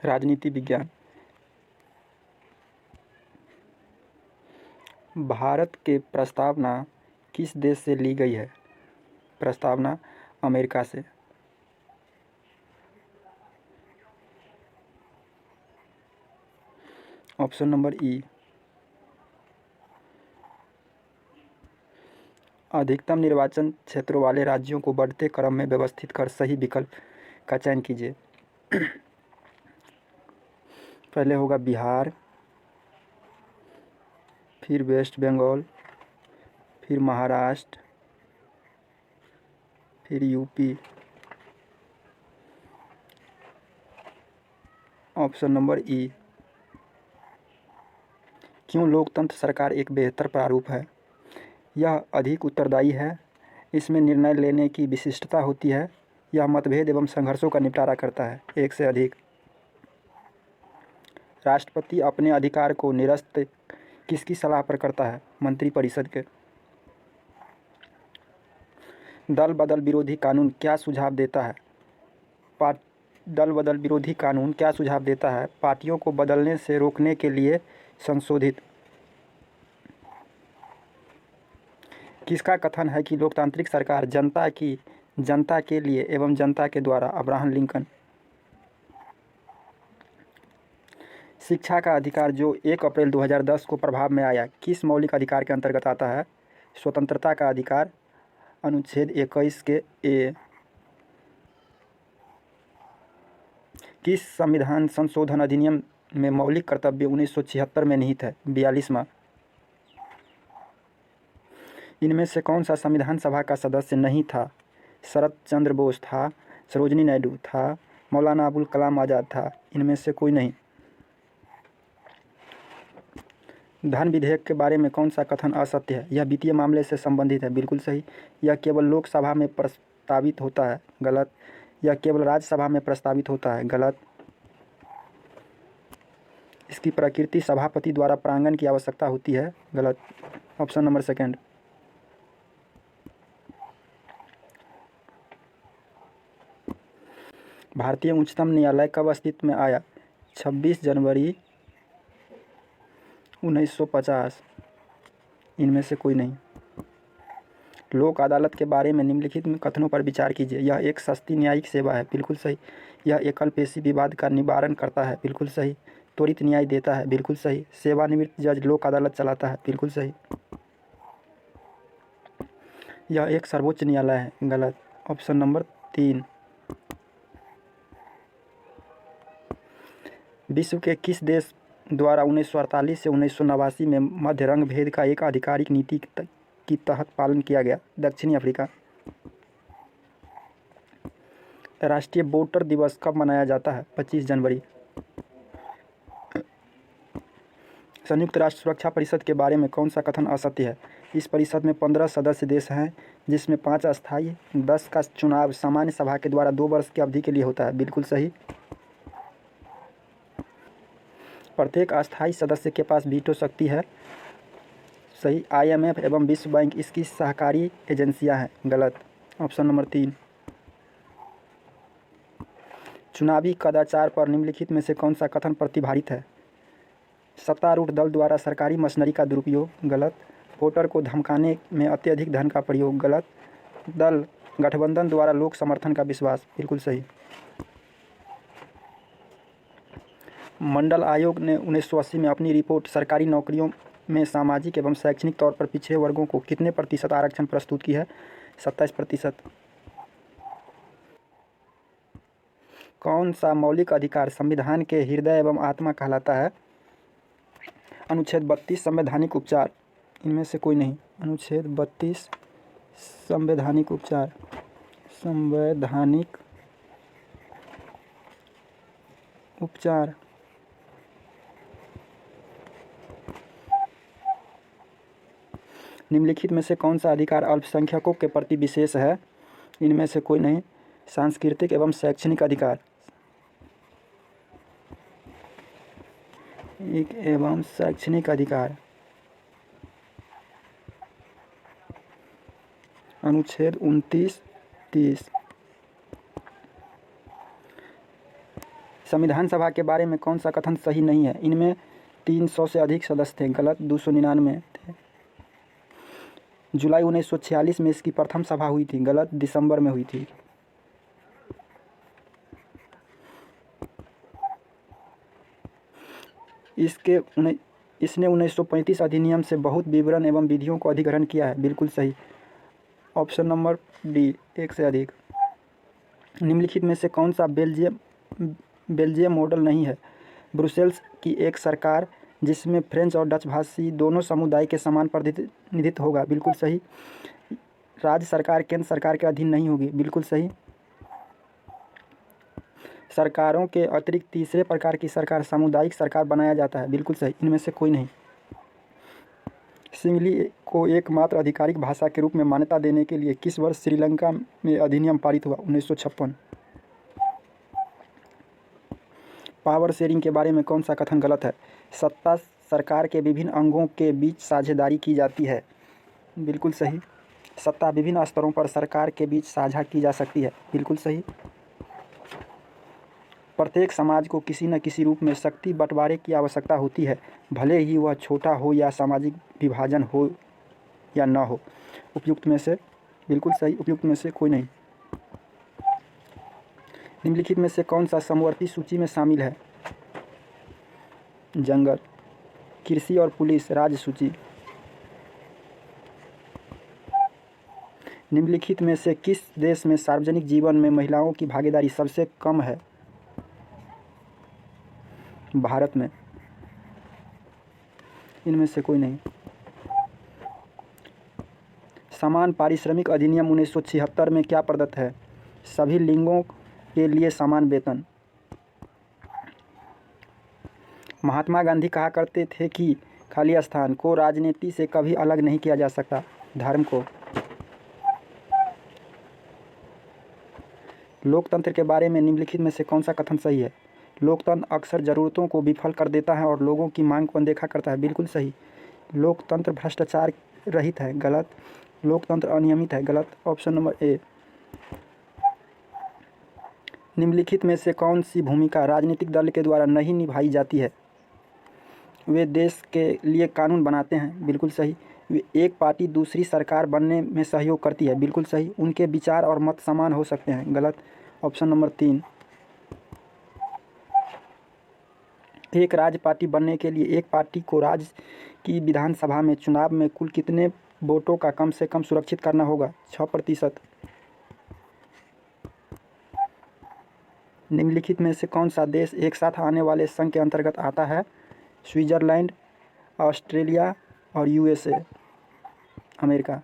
राजनीति विज्ञान। भारत के प्रस्तावना किस देश से ली गई है? प्रस्तावना अमेरिका से। ऑप्शन नंबर ई। अधिकतम निर्वाचन क्षेत्रों वाले राज्यों को बढ़ते क्रम में व्यवस्थित कर सही विकल्प का चयन कीजिए। पहले होगा बिहार, फिर वेस्ट बंगाल, फिर महाराष्ट्र, फिर यूपी। ऑप्शन नंबर ई। क्यों लोकतंत्र सरकार एक बेहतर प्रारूप है? यह अधिक उत्तरदायी है, इसमें निर्णय लेने की विशिष्टता होती है, यह मतभेद एवं संघर्षों का निपटारा करता है एक से अधिक। राष्ट्रपति अपने अधिकार को निरस्त किसकी सलाह पर करता है? मंत्रिपरिषद के। दल बदल विरोधी कानून क्या सुझाव देता है? दल बदल विरोधी कानून क्या सुझाव देता है? पार्टियों को बदलने से रोकने के लिए संशोधित। किसका कथन है कि लोकतांत्रिक सरकार जनता के लिए एवं जनता के द्वारा? Abraham Lincoln. शिक्षा का अधिकार जो 1 अप्रैल 2010 को प्रभाव में आया, किस मौलिक अधिकार के अंतर्गत आता है? स्वतंत्रता का अधिकार, अनुच्छेद 21 के ए। किस संविधान संशोधन अधिनियम में मौलिक कर्तव्य 1976 में निहित है? 42वां। इनमें से कौन सा संविधान सभा का सदस्य नहीं था? शरद चंद्र बोस था, सरोजिनी नायडू था, मौलाना अबुल कलाम आज़ाद था। इनमें से कोई नहीं। धन विधेयक के बारे में कौन सा कथन असत्य है? यह वित्तीय मामले से संबंधित है। बिल्कुल सही। यह केवल लोकसभा में प्रस्तावित होता है। गलत। यह केवल राज्यसभा में प्रस्तावित होता है। गलत। इसकी प्रकृति सभापति द्वारा प्रांगण की आवश्यकता होती है। गलत। Option number second. भारतीय उच्चतम न्यायालय कब अस्तित्व में आया? 26 जनवरी 1950। इनमें से कोई नहीं। लोक अदालत के बारे में निम्नलिखित में कथनों पर विचार कीजिए। यह एक सस्ती न्यायिक सेवा है। बिल्कुल सही। यह एकल पेशी विवाद का निवारण करता है। बिल्कुल सही। त्वरित न्याय देता है। बिल्कुल सही। सेवानिवृत्त जज लोक अदालत चलाता है। बिल्कुल सही। यह एक सर्वोच्च न्यायालय है। गलत। Option number 3। विश्व के किस देश द्वारा 1948 से 1989 में मध्य रंग भेद का एक आधिकारिक नीति की तहत पालन किया गया? दक्षिणी अफ्रीका। राष्ट्रीय वोटर दिवस कब मनाया जाता है? 25 जनवरी। संयुक्त राष्ट्र सुरक्षा परिषद के बारे में कौन सा कथन असत्य है? इस परिषद में 15 सदस्य देश हैं, जिसमें 5 अस्थायी, 10 का चुनाव सामान्य सभा के द्वारा 2 वर्ष की अवधि के लिए होता है। बिल्कुल सही। प्रत्येक अस्थायी सदस्य के पास वीटो शक्ति है। सही। IMF एवं विश्व बैंक इसकी सहकारी एजेंसियां हैं। गलत। Option number 3। चुनावी कदाचार पर निम्नलिखित में से कौन सा कथन प्रतिभारित है? सत्तारूढ़ दल द्वारा सरकारी मशीनरी का दुरुपयोग। गलत। वोटर को धमकाने में अत्यधिक धन का प्रयोग। गलत। दल गठबंधन द्वारा लोक समर्थन का विश्वास। बिल्कुल सही। मंडल आयोग ने 1980 में अपनी रिपोर्ट सरकारी नौकरियों में सामाजिक एवं शैक्षणिक तौर पर पिछड़े वर्गों को कितने प्रतिशत आरक्षण प्रस्तुत की है? 27%। कौन सा मौलिक अधिकार संविधान के हृदय एवं आत्मा कहलाता है? अनुच्छेद 32 संवैधानिक उपचार। इनमें से कोई नहीं। अनुच्छेद 32 संवैधानिक उपचार। संवैधानिक उपचार। निम्नलिखित में से कौन सा अधिकार अल्पसंख्यकों के प्रति विशेष है? इनमें से कोई नहीं। सांस्कृतिक एवं शैक्षणिक अधिकार। एवं शैक्षणिक अधिकार। अनुच्छेद 29, 30। संविधान सभा के बारे में कौन सा कथन सही नहीं है? इनमें 300 से अधिक सदस्य थे, गलत। 299 थे। जुलाई 1946 में इसकी प्रथम सभा हुई थी, गलत। दिसंबर में हुई थी। इसने 1935 अधिनियम से बहुत विवरण एवं विधियों को अधिग्रहण किया है, बिल्कुल सही। ऑप्शन नंबर डी, एक से अधिक। निम्नलिखित में से कौन सा बेल्जियम मॉडल नहीं है? ब्रुसेल्स की एक सरकार जिसमें फ्रेंच और डच भाषी दोनों समुदाय के समान प्रतिनिधित्व होगा, बिल्कुल सही। राज्य सरकार केंद्र सरकार के अधीन नहीं होगी, बिल्कुल सही। सरकारों के अतिरिक्त तीसरे प्रकार की सरकार सामुदायिक सरकार बनाया जाता है, बिल्कुल सही। इनमें से कोई नहीं। सिंहली को एकमात्र आधिकारिक भाषा के रूप में मान्यता देने के लिए किस वर्ष श्रीलंका में अधिनियम पारित हुआ? 1956। पावर शेयरिंग के बारे में कौन सा कथन गलत है? सत्ता सरकार के विभिन्न अंगों के बीच साझेदारी की जाती है, बिल्कुल सही। सत्ता विभिन्न स्तरों पर सरकार के बीच साझा की जा सकती है, बिल्कुल सही। प्रत्येक समाज को किसी न किसी रूप में शक्ति बंटवारे की आवश्यकता होती है, भले ही वह छोटा हो या सामाजिक विभाजन हो या न हो। उपयुक्त में से बिल्कुल सही, उपयुक्त में से कोई नहीं। निम्नलिखित में से कौन सा समवर्ती सूची में शामिल है? जंगल, कृषि और पुलिस, राज्य सूची। निम्नलिखित में से किस देश में सार्वजनिक जीवन में महिलाओं की भागीदारी सबसे कम है? भारत में। इनमें से कोई नहीं। समान पारिश्रमिक अधिनियम 1976 में क्या प्रदत्त है? सभी लिंगों के लिए समान वेतन। महात्मा गांधी कहा करते थे कि खाली स्थान को राजनीति से कभी अलग नहीं किया जा सकता, धर्म को। लोकतंत्र के बारे में निम्नलिखित में से कौन सा कथन सही है? लोकतंत्र अक्सर ज़रूरतों को विफल कर देता है और लोगों की मांग को अनदेखा करता है, बिल्कुल सही। लोकतंत्र भ्रष्टाचार रहित है, गलत। लोकतंत्र अनियमित है, गलत। Option number A. निम्नलिखित में से कौन सी भूमिका राजनीतिक दल के द्वारा नहीं निभाई जाती है? वे देश के लिए कानून बनाते हैं, बिल्कुल सही। वे एक पार्टी दूसरी सरकार बनने में सहयोग करती है, बिल्कुल सही। उनके विचार और मत समान हो सकते हैं, गलत। Option number 3। एक राज्य पार्टी बनने के लिए एक पार्टी को राज्य की विधानसभा में चुनाव में कुल कितने वोटों का कम से कम सुरक्षित करना होगा? 6%। निम्नलिखित में से कौन सा देश एक साथ आने वाले संघ के अंतर्गत आता है? स्विट्जरलैंड, ऑस्ट्रेलिया और यूएसए, अमेरिका।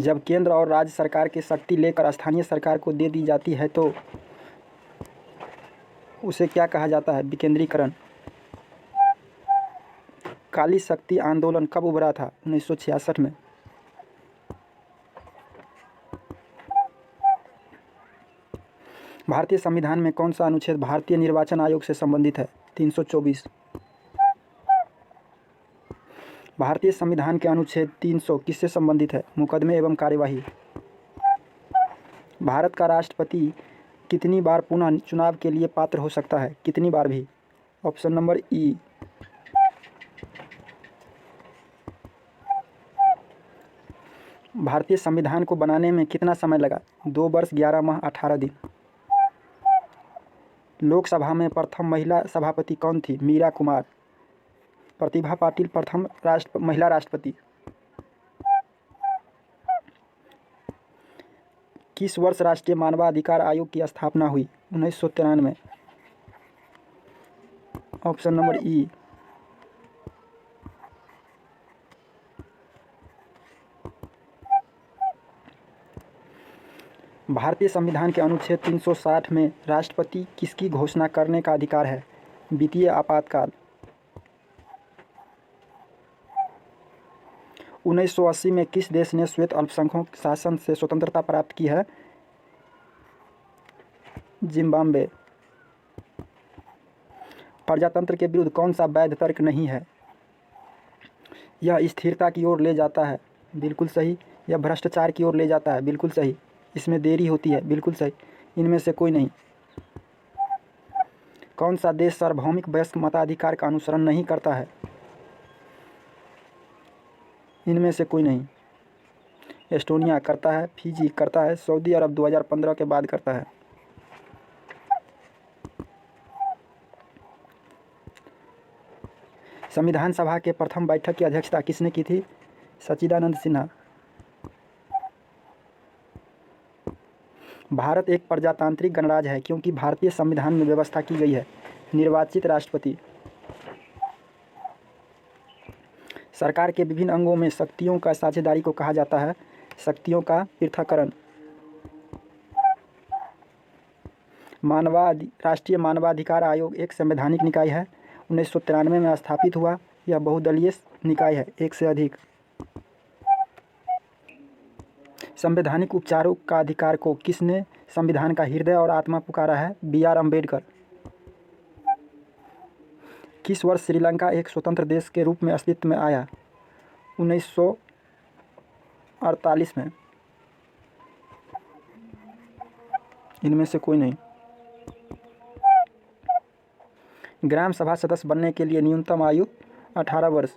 जब केंद्र और राज्य सरकार की शक्ति लेकर स्थानीय सरकार को दे दी जाती है तो उसे क्या कहा जाता है? विकेंद्रीकरण। काली शक्ति आंदोलन कब उभरा था? 1966 में। भारतीय संविधान में कौन सा अनुच्छेद भारतीय निर्वाचन आयोग से संबंधित है? 324। भारतीय संविधान के अनुच्छेद 300 किससे संबंधित है? मुकदमे एवं कार्यवाही। भारत का राष्ट्रपति कितनी बार पुनः चुनाव के लिए पात्र हो सकता है? कितनी बार भी? ऑप्शन नंबर ई। भारतीय संविधान को बनाने में कितना समय लगा? 2 वर्ष 11 माह 18 दिन। लोकसभा में प्रथम महिला सभापति कौन थी? मीरा कुमार। प्रतिभा पाटिल प्रथम महिला राष्ट्रपति। किस वर्ष राष्ट्रीय मानवाधिकार आयोग की स्थापना हुई? 1993। ऑप्शन नंबर ई। भारतीय संविधान के अनुच्छेद 360 में राष्ट्रपति किसकी घोषणा करने का अधिकार है? वित्तीय आपातकाल। 1980 में किस देश ने श्वेत अल्पसंख्यक शासन से स्वतंत्रता प्राप्त की है? जिम्बाब्वे। प्रजातंत्र के विरुद्ध कौन सा वैध तर्क नहीं है? यह स्थिरता की ओर ले जाता है, बिल्कुल सही। यह भ्रष्टाचार की ओर ले जाता है, बिल्कुल सही। इसमें देरी होती है, बिल्कुल सही। इनमें से कोई नहीं। कौन सा देश सार्वभौमिक वयस्क मताधिकार का अनुसरण नहीं करता है? इनमें से कोई नहीं। एस्टोनिया करता है, फिजी करता है, सऊदी अरब 2015 के बाद करता है। संविधान सभा के प्रथम बैठक की अध्यक्षता किसने की थी? सच्चिदानंद सिन्हा। भारत एक प्रजातांत्रिक गणराज्य है क्योंकि भारतीय संविधान में व्यवस्था की गई है निर्वाचित राष्ट्रपति। सरकार के विभिन्न अंगों में शक्तियों का साझेदारी को कहा जाता है शक्तियों का पृथक्करण। राष्ट्रीय मानवाधिकार आयोग एक संवैधानिक निकाय है, 1993 में स्थापित हुआ। यह बहुदलीय निकाय है, एक से अधिक। संवैधानिक उपचारों का अधिकार को किसने संविधान का हृदय और आत्मा पुकारा है? BR अम्बेडकर। किस वर्ष श्रीलंका एक स्वतंत्र देश के रूप में अस्तित्व में आया? 1948 में। इनमें से कोई नहीं। ग्राम सभा सदस्य बनने के लिए न्यूनतम आयु 18 वर्ष।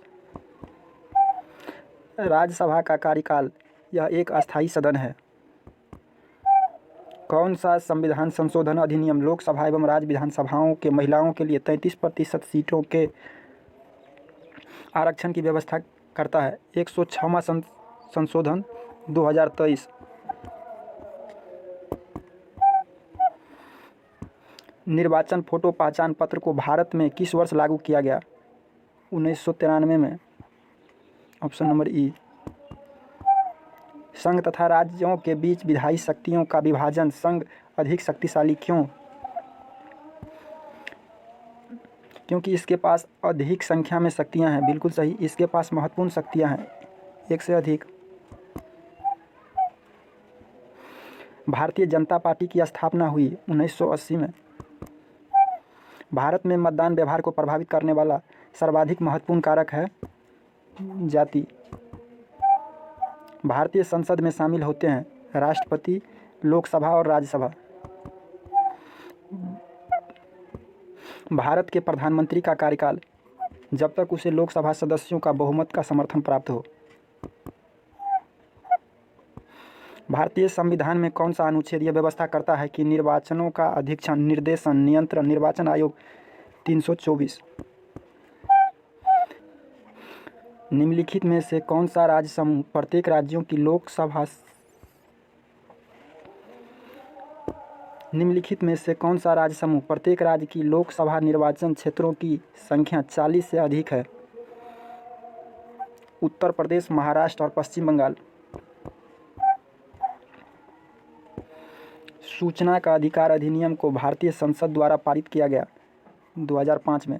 राज्यसभा का कार्यकाल, यह एक अस्थायी सदन है। कौन सा संविधान संशोधन अधिनियम लोकसभा एवं राज्य विधानसभाओं के महिलाओं के लिए 33% सीटों के आरक्षण की व्यवस्था करता है? 106वां संशोधन 2023। निर्वाचन फोटो पहचान पत्र को भारत में किस वर्ष लागू किया गया? 1993 में। ऑप्शन नंबर ई। संघ तथा राज्यों के बीच विधायी शक्तियों का विभाजन संघ अधिक शक्तिशाली क्यों? क्योंकि इसके पास अधिक संख्या में शक्तियां हैं। बिल्कुल सही। इसके पास महत्वपूर्ण शक्तियां हैं, एक से अधिक। भारतीय जनता पार्टी की स्थापना हुई 1980 में। भारत में मतदान व्यवहार को प्रभावित करने वाला सर्वाधिक महत्वपूर्ण कारक है जाति। भारतीय संसद में शामिल होते हैं राष्ट्रपति, लोकसभा और राज्यसभा। भारत के प्रधानमंत्री का कार्यकाल, जब तक उसे लोकसभा सदस्यों का बहुमत का समर्थन प्राप्त हो। भारतीय संविधान में कौन सा अनुच्छेद यह व्यवस्था करता है कि निर्वाचनों का अधीक्षण, निर्देशन, नियंत्रण निर्वाचन आयोग? 324। निम्नलिखित में से कौन सा राज्य समूह प्रत्येक राज्यों की लोकसभा निम्नलिखित में से कौन सा राज्य समूह प्रत्येक राज्य की लोकसभा निर्वाचन क्षेत्रों की संख्या 40 से अधिक है? उत्तर प्रदेश, महाराष्ट्र और पश्चिम बंगाल। सूचना का अधिकार अधिनियम को भारतीय संसद द्वारा पारित किया गया 2005 में।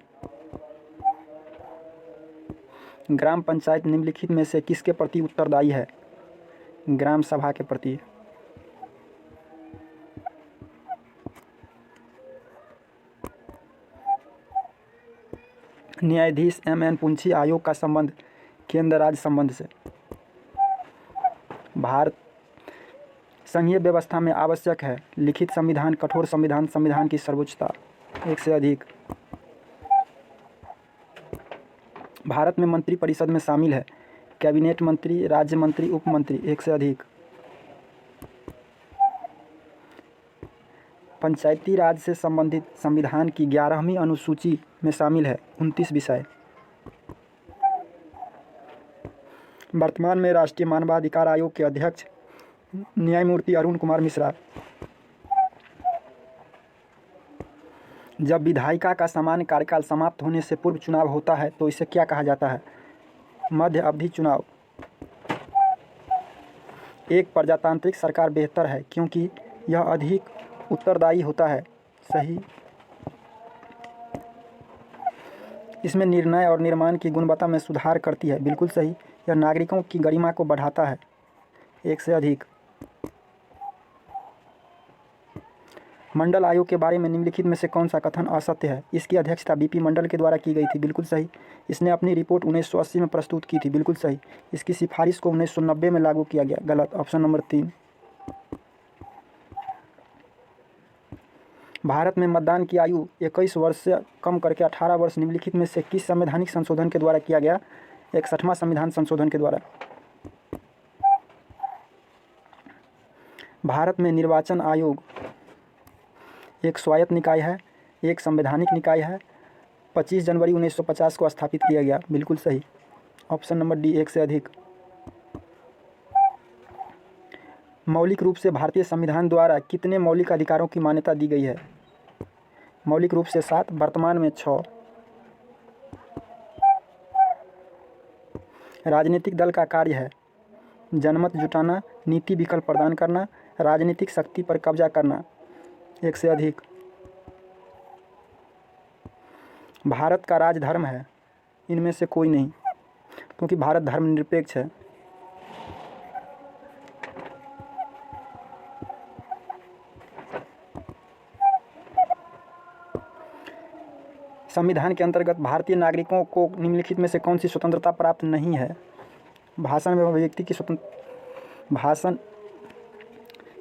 ग्राम पंचायत निम्नलिखित में से किसके प्रति उत्तरदायी है? ग्राम सभा के प्रति। न्यायाधीश MN पुंछी आयोग का संबंध केंद्र राज्य संबंध से। भारत संघीय व्यवस्था में आवश्यक है लिखित संविधान, कठोर संविधान, संविधान की सर्वोच्चता, एक से अधिक। भारत में मंत्रिपरिषद में शामिल है कैबिनेट मंत्री, राज्य मंत्री, उप मंत्री, एक से अधिक। पंचायती राज से संबंधित संविधान की 11वीं अनुसूची में शामिल है 29 विषय। वर्तमान में राष्ट्रीय मानवाधिकार आयोग के अध्यक्ष न्यायमूर्ति अरुण कुमार मिश्रा। जब विधायिका का सामान्य कार्यकाल समाप्त होने से पूर्व चुनाव होता है तो इसे क्या कहा जाता है? मध्य अवधि चुनाव। एक प्रजातांत्रिक सरकार बेहतर है क्योंकि यह अधिक उत्तरदायी होता है, सही। इसमें निर्णय और निर्माण की गुणवत्ता में सुधार करती है, बिल्कुल सही। यह नागरिकों की गरिमा को बढ़ाता है, एक से अधिक। मंडल आयोग के बारे में निम्नलिखित में से कौन सा कथन असत्य है? इसकी अध्यक्षता BP मंडल के द्वारा की गई थी, बिल्कुल सही। इसने अपनी रिपोर्ट 1980 में प्रस्तुत की थी, बिल्कुल सही। इसकी सिफारिश को 1990 में लागू किया गया, गलत। Option number 3। भारत में मतदान की आयु 21 वर्ष से कम करके 18 वर्ष निम्नलिखित में से किस संवैधानिक संशोधन के द्वारा किया गया? 61वां संविधान संशोधन के द्वारा। भारत में निर्वाचन आयोग एक स्वायत्त निकाय है, एक संवैधानिक निकाय है। 25 जनवरी 1950 को स्थापित किया गया। बिल्कुल सही, ऑप्शन नंबर डी, एक से अधिक। मौलिक रूप से भारतीय संविधान द्वारा कितने मौलिक अधिकारों की मान्यता दी गई है? मौलिक रूप से 7, वर्तमान में 6। राजनीतिक दल का कार्य है जनमत जुटाना, नीति विकल्प प्रदान करना, राजनीतिक शक्ति पर कब्जा करना। एक से अधिक। भारत का राज धर्म है, इनमें से कोई नहीं, क्योंकि भारत धर्मनिरपेक्ष है। संविधान के अंतर्गत भारतीय नागरिकों को निम्नलिखित में से कौन सी स्वतंत्रता प्राप्त नहीं है? भाषण एवं अभिव्यक्ति की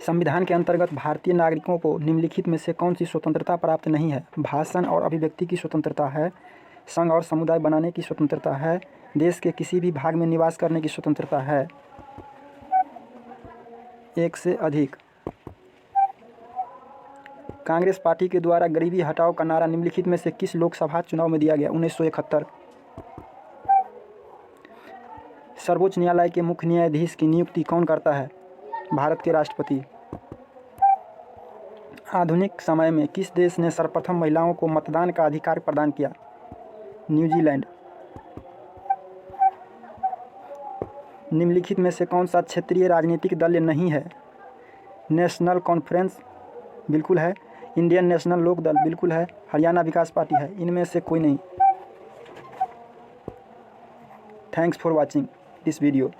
संविधान के अंतर्गत भारतीय नागरिकों को निम्नलिखित में से कौन सी स्वतंत्रता प्राप्त नहीं है? भाषण और अभिव्यक्ति की स्वतंत्रता है, संघ और समुदाय बनाने की स्वतंत्रता है, देश के किसी भी भाग में निवास करने की स्वतंत्रता है। एक से अधिक। कांग्रेस पार्टी के द्वारा गरीबी हटाओ का नारा निम्नलिखित में से किस लोकसभा चुनाव में दिया गया? 1971। सर्वोच्च न्यायालय के मुख्य न्यायाधीश की नियुक्ति कौन करता है? भारत के राष्ट्रपति। आधुनिक समय में किस देश ने सर्वप्रथम महिलाओं को मतदान का अधिकार प्रदान किया? न्यूजीलैंड। निम्नलिखित में से कौन सा क्षेत्रीय राजनीतिक दल नहीं है? नेशनल कॉन्फ्रेंस बिल्कुल है, इंडियन नेशनल लोक दल बिल्कुल है, हरियाणा विकास पार्टी है। इनमें से कोई नहीं। Thanks for watching this video.